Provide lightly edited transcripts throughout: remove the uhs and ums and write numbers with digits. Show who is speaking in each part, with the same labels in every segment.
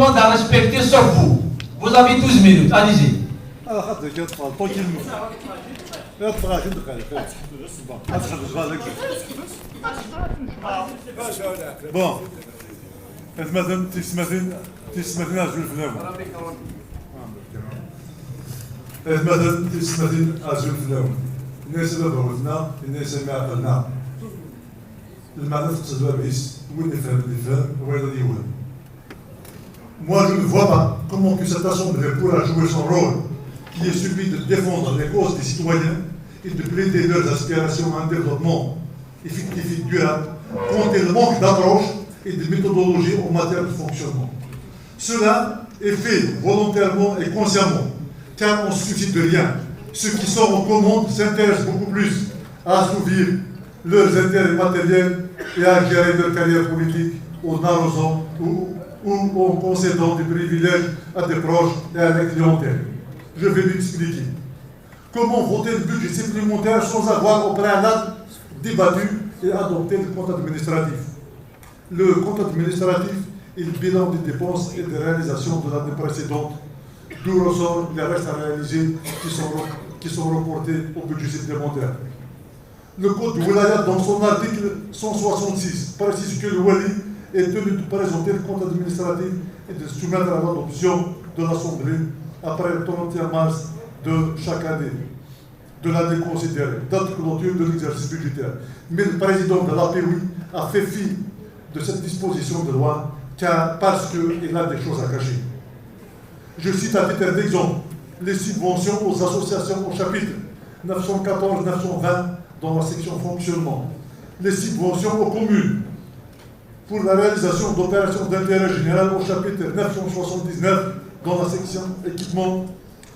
Speaker 1: monde à respecter sauf vous. Vous avez 12 minutes, allez-y.
Speaker 2: Tranquillement. Bon. مثلا تسمثين أجل فيلم مثلا تسمثين أجل فيلم الناس اللي ضربتنا الناس اللي عقلنا المعنى تقصد بابيس وين يفهم اللي يفهم وين اللي يولد. Moi je ne vois pas comment que cette assemblée pourra jouer son rôle qui est celui de défendre les causes des citoyens et de plaider leurs aspirations à un développement effectif et durable contre le manque d'approche et de méthodologie en matière de fonctionnement. Cela est fait volontairement et consciemment, car on ne suffit de rien. Ceux qui sont en commande s'intéressent beaucoup plus à assouvir leurs intérêts matériels et à gérer leur carrière politique en arrosant ou en concédant des privilèges à des proches et à la clientèle. Je vais l'expliquer. Comment voter le budget supplémentaire sans avoir au préalable débattu et adopté le compte administratif? Le compte administratif est le bilan des dépenses et des réalisations de l'année précédente, d'où ressort les restes à réaliser qui sont reportés au budget supplémentaire. Le Code de Wilaya, dans son article 166, précise que le Wali est tenu de présenter le compte administratif et de soumettre à l'adoption de l'Assemblée après le 31 mars de chaque année, de l'année considérée, date de clôture de l'exercice budgétaire. Mais le président de l'APOI a fait fi de cette disposition de loi parce qu'il a des choses à cacher. Je cite à titre d'exemple les subventions aux associations au chapitre 914-920 dans la section fonctionnement, les subventions aux communes pour la réalisation d'opérations d'intérêt général au chapitre 979 dans la section équipement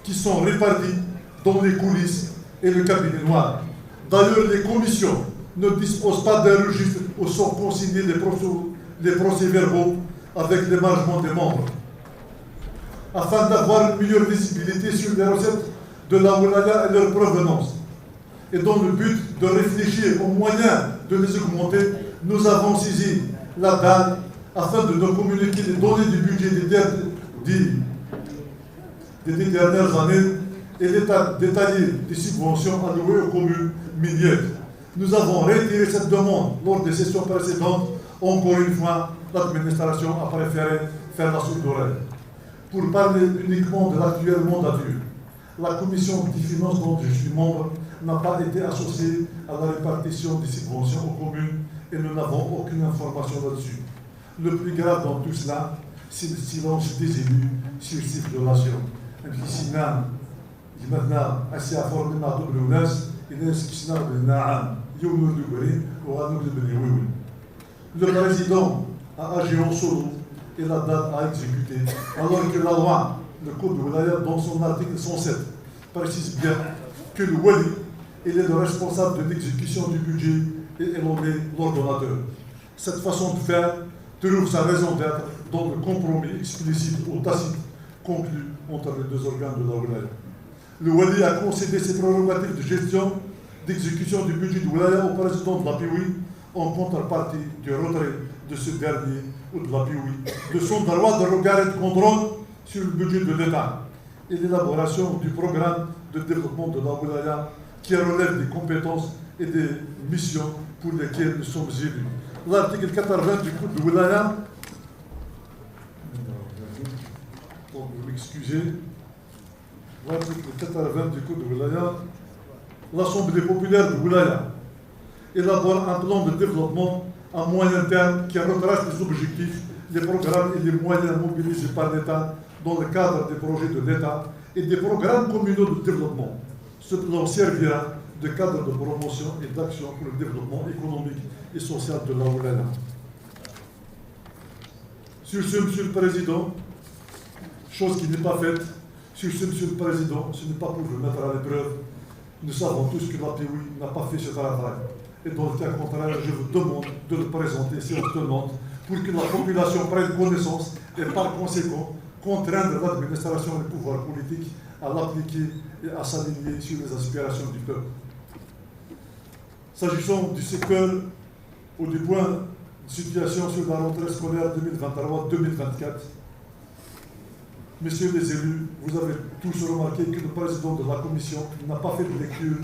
Speaker 2: qui sont répartis dans les coulisses et le cabinet noir. D'ailleurs, les commissions ne disposent pas d'un registre où sont consignés les procès-verbaux avec l'émargement des membres. Afin d'avoir une meilleure visibilité sur les recettes de la Wilaya et leur provenance, et dans le but de réfléchir aux moyens de les augmenter, nous avons saisi la DAN afin de nous communiquer les données du budget des dernières années et l'état détaillé des subventions allouées aux communes minières. Nous avons retiré cette demande lors des sessions précédentes. Encore une fois, l'administration a préféré faire la sourde oreille. Pour parler uniquement de l'actuelle mandature, la commission des finances dont je suis membre n'a pas été associée à la répartition des subventions aux communes et nous n'avons aucune information là-dessus. Le plus grave dans tout cela, c'est le silence des élus sur ces violations. Le président a agi en solo et la date a exécuté, alors que la loi, le Code de Wilaya, dans son article 107, précise bien que le Wali est le responsable de l'exécution du budget et elle en est l'ordonnateur. Cette façon de faire trouve sa raison d'être dans le compromis explicite ou tacite conclu entre les deux organes de la Wilaya. Le Wali a concédé ses prérogatives de gestion, d'exécution du budget de Wilaya au président de la PIOI en contrepartie du retrait de ce dernier ou de la PIOI, de son droit de regard et de contrôle sur le budget de l'État et l'élaboration du programme de développement de la Wilaya qui relève des compétences et des missions pour lesquelles nous sommes élus. L'article 80 du Code de Wilaya, donc vous m'excusez, l'article 80 du Code de Wilaya, l'Assemblée populaire de Wilaya élabore un plan de développement à moyen terme qui retrace les objectifs, les programmes et les moyens mobilisés par l'État dans le cadre des projets de l'État et des programmes communaux de développement. Ce plan servira de cadre de promotion et d'action pour le développement économique et social de la Wilaya. Sur ce, Monsieur le Président, chose qui n'est pas faite, sur ce, Monsieur le Président, ce n'est pas pour vous mettre à l'épreuve. Nous savons tous que la PIOI n'a pas fait ce travail. Et dans le cas contraire, je vous demande de le présenter séance tenante pour que la population prenne connaissance et par conséquent contraindre l'administration et le pouvoir politique à l'appliquer et à s'aligner sur les aspirations du peuple. S'agissant du secteur ou du point de situation sur la rentrée scolaire 2023-2024, Messieurs les élus, vous avez tous remarqué que le président de la commission n'a pas fait de lecture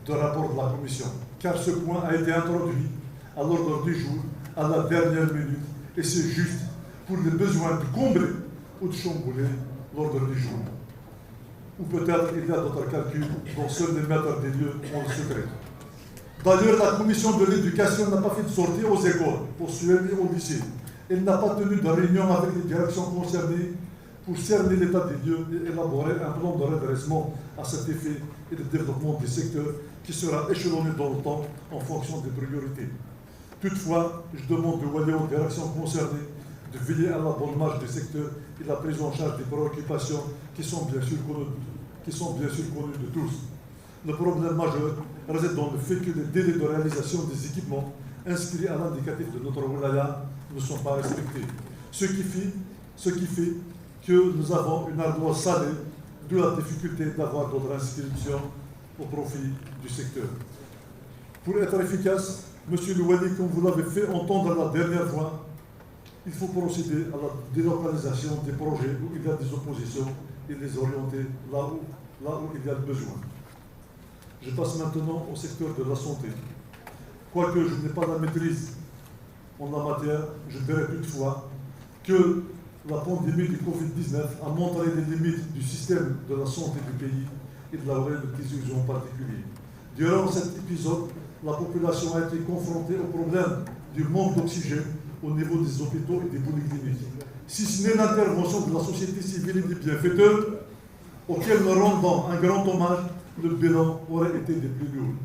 Speaker 2: de rapport de la commission, car ce point a été introduit à l'ordre du jour à la dernière minute, et c'est juste pour les besoins de combler ou de chambouler l'ordre du jour. Ou peut-être il y a d'autres calculs dont seuls les maîtres des lieux ont le secret. D'ailleurs, la commission de l'éducation n'a pas fait de sortie aux écoles, aux SUEM et au lycée. Elle n'a pas tenu de réunion avec les directions concernées pour cerner l'état des lieux et élaborer un plan de redressement à cet effet et de développement des secteurs qui sera échelonné dans le temps en fonction des priorités. Toutefois, je demande de Wali aux directions concernées de veiller à la bonne marche des secteurs et la prise en charge des préoccupations qui sont bien sûr connues de tous. Le problème majeur réside dans le fait que les délais de réalisation des équipements inscrits à l'indicatif de notre wilaya ne sont pas respectés. Ce qui fait que nous avons une ardoise salée, d'où la difficulté d'avoir d'autres inscriptions au profit du secteur. Pour être efficace, Monsieur le Wali, comme vous l'avez fait entendre la dernière fois, il faut procéder à la délocalisation des projets où il y a des oppositions et les orienter là où il y a besoin. Je passe maintenant au secteur de la santé. Quoique je n'ai pas la maîtrise en la matière, je dirais toutefois que la pandémie du Covid-19 a montré les limites du système de la santé du pays et de la oreille de tissus en particulier. Durant cet épisode, la population a été confrontée au problème du manque d'oxygène au niveau des hôpitaux et des polycliniques. Si ce n'est l'intervention de la société civile et des bienfaiteurs, auxquels nous rendons un grand hommage, le bilan aurait été des plus lourds.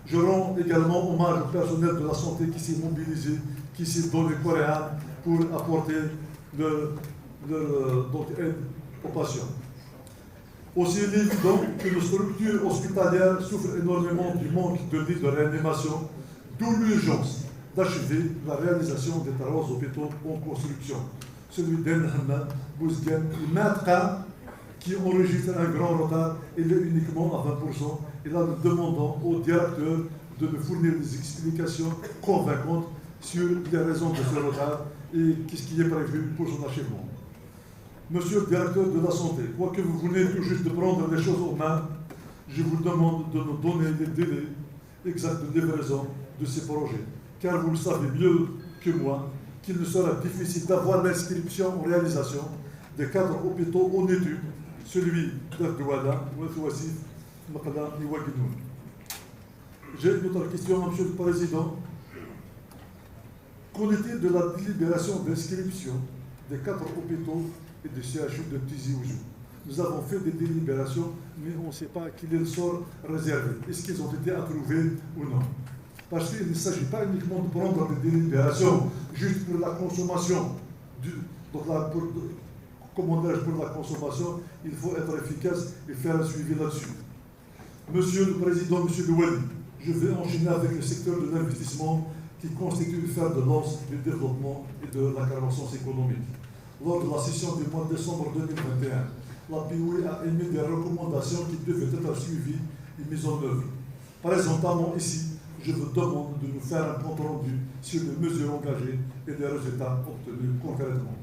Speaker 2: Je rends également hommage au personnel de la santé qui s'est mobilisé, qui s'est donné corps et âme pour apporter leur aide aux patients. Aussi, il est évident que nos structures hospitalières souffrent énormément du manque de lits de réanimation, d'où l'urgence d'achever la réalisation des 3 hôpitaux en construction. Celui d'Enhamna, Bouzguen et Matka, qui enregistre un grand retard, il est uniquement à 20%. Et là, nous demandons au directeur de nous fournir des explications convaincantes sur les raisons de ce retard et ce qui est prévu pour son achèvement. Monsieur le directeur de la santé, quoique vous venez tout juste de prendre les choses en main, je vous demande de nous donner les délais exacts de livraison de ces projets. Car vous le savez mieux que moi qu'il ne sera difficile d'avoir l'inscription en réalisation des 4 hôpitaux en étude, celui d'Erdouala, Ouassif, Makala et Ouaginoun. J'ai une autre question, Monsieur le Président. Qu'en est-il de la délibération d'inscription des 4 hôpitaux et des CHU de Tizi Ouzou? Nous avons fait des délibérations, mais on ne sait pas quel est le sort réservé. Est-ce qu'ils ont été approuvés ou non? Parce qu'il ne s'agit pas uniquement de prendre des délibérations juste pour la consommation, pour la consommation, il faut être efficace et faire un suivi là-dessus. Monsieur le Président, Monsieur le Wali, je vais enchaîner avec le secteur de l'investissement qui constitue le fer de lance du développement et de la croissance économique. Lors de la session du mois de décembre 2021, la POE a émis des recommandations qui devaient être suivies et mises en œuvre. Présentement ici, je vous demande de nous faire un compte rendu sur les mesures engagées et les résultats obtenus concrètement.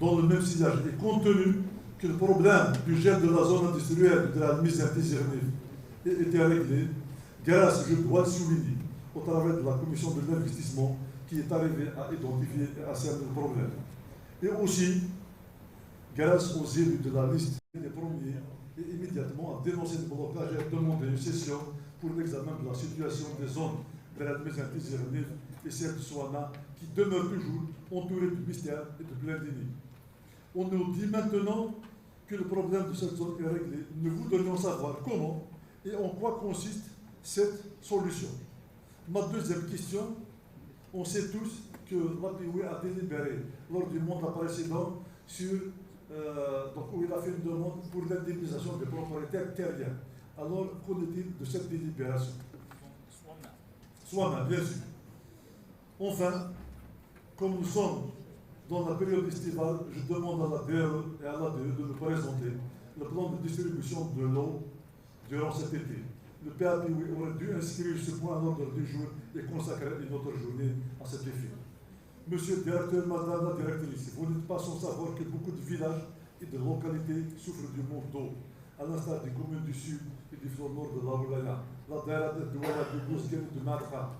Speaker 2: Dans le même sillage, et compte tenu que le problème du gel de la zone industrielle de la mise à a été réglé, grâce, je dois le souligner, au travers de la commission de l'investissement qui est arrivée à identifier et à cerner le problème. Et aussi, grâce aux élus de la liste des premiers, et immédiatement à dénoncer le blocage et à demander une session pour l'examen de la situation des zones de la mise à et celle de Soana, qui demeure toujours entourée de mystères et de plein d'ennemis. On nous dit maintenant que le problème de cette zone est réglé. Nous voudrions savoir comment et en quoi consiste cette solution. Ma deuxième question, on sait tous que l'APOE a délibéré lors du mandat précédent sur, où il a fait une demande pour l'indemnisation des propriétaires terriens. Alors, qu'en est-il de cette délibération? Soit bien sûr. Enfin, comme nous sommes dans la période estivale, je demande à la DRE et à l'ADE de nous présenter le plan de distribution de l'eau durant cet été. Le PAPOE aurait dû inscrire ce point à l'ordre du jour et consacrer une autre journée à cet effet. Monsieur le directeur, madame la directrice, vous n'êtes pas sans savoir que beaucoup de villages et de localités souffrent du manque d'eau, à l'instar des communes du sud et du flanc nord de la Oulaya, la Daïra de Douala, de Bouzguel et de Madra.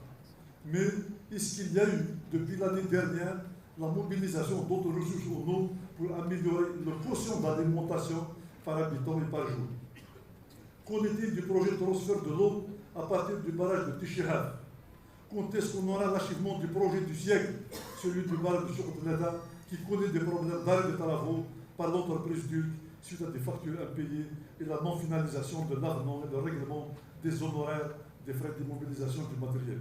Speaker 2: Mais est-ce qu'il y a eu, depuis l'année dernière, la mobilisation d'autres ressources en eau pour améliorer le quotient d'alimentation par habitant et par jour? Qu'en est-il du projet de transfert de l'eau à partir du barrage de Tichihar? Quand est-ce qu'on aura l'achèvement du projet du siècle, celui du barrage de Chocotoneta, qui connaît des problèmes d'arrêt de travaux par l'entreprise turque suite à des factures impayées et la non-finalisation de l'avenant et le règlement des honoraires des frais d'immobilisation du matériel?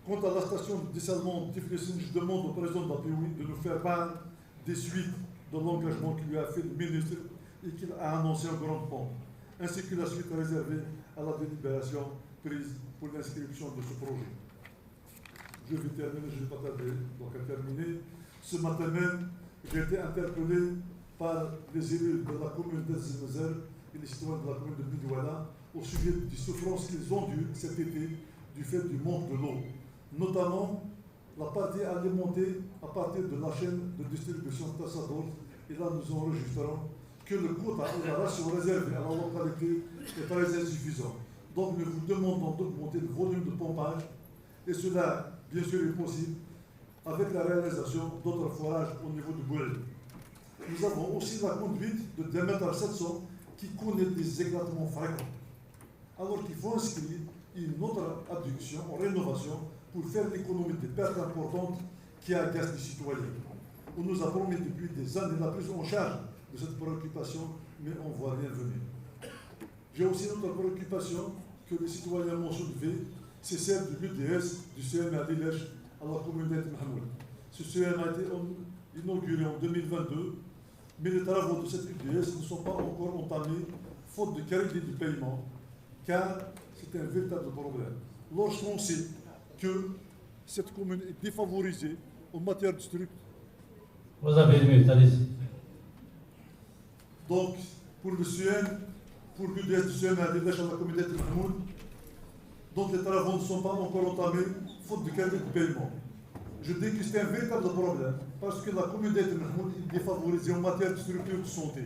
Speaker 2: Quant à la station de dessalement Tiflissin, je demande au président de la POI de nous faire part des suites de l'engagement qu'il lui a fait le ministre et qu'il a annoncé en grande pompe, ainsi que la suite réservée à la délibération prise pour l'inscription de ce projet. Je vais terminer, je ne vais pas tarder donc à terminer. Ce matin même, j'ai été interpellé par les élus de la commune d'Ezmezer et les citoyens de la commune de Bidouala au sujet des souffrances qu'ils ont eues cet été du fait du manque de l'eau, notamment la partie alimentée à partir de la chaîne de distribution Tassador. Et là, nous enregistrons que le quota et la ration réservée à la localité est très insuffisant. Donc, nous vous demandons d'augmenter le volume de pompage, et cela, bien sûr, est possible avec la réalisation d'autres forages au niveau du Bourrel. Nous avons aussi la conduite de diamètre 700 qui connaît des éclatements fréquents, alors qu'il faut inscrire une autre adduction en rénovation pour faire l'économie des pertes importantes qui agacent les citoyens. On nous a promis depuis des années la prise en charge de cette préoccupation, mais on ne voit rien venir. J'ai aussi une autre préoccupation que les citoyens m'ont soulevée, c'est celle de l'UDS du CM à Lillèche à la commune d'Aït Mahmoud. Ce CM a été inauguré en 2022, mais les travaux de cette UDS ne sont pas encore entamés, faute de qualité du paiement, car c'est un véritable problème. Lorsqu'on sait que cette commune est défavorisée en matière de structure.
Speaker 1: Vous avez une minute, allez-y.
Speaker 2: Donc, pour le CM, pour l'UDS du CM à Lillèche à la commune d'Aït Mahmoud, dont les travaux ne sont pas encore entamés, faute de qualité de paiement. Je dis que c'est un véritable problème, parce que la commune d'Aït Mahmoud est défavorisée en matière de structure de santé.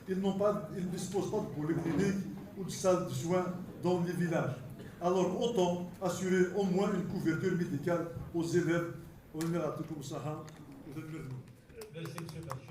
Speaker 2: Ils ne disposent pas de polyclinique ou de salle de soins dans les villages. Alors autant assurer au moins une couverture médicale aux élèves, aux Émirats comme Saha, aux Émirats.
Speaker 1: Merci, M.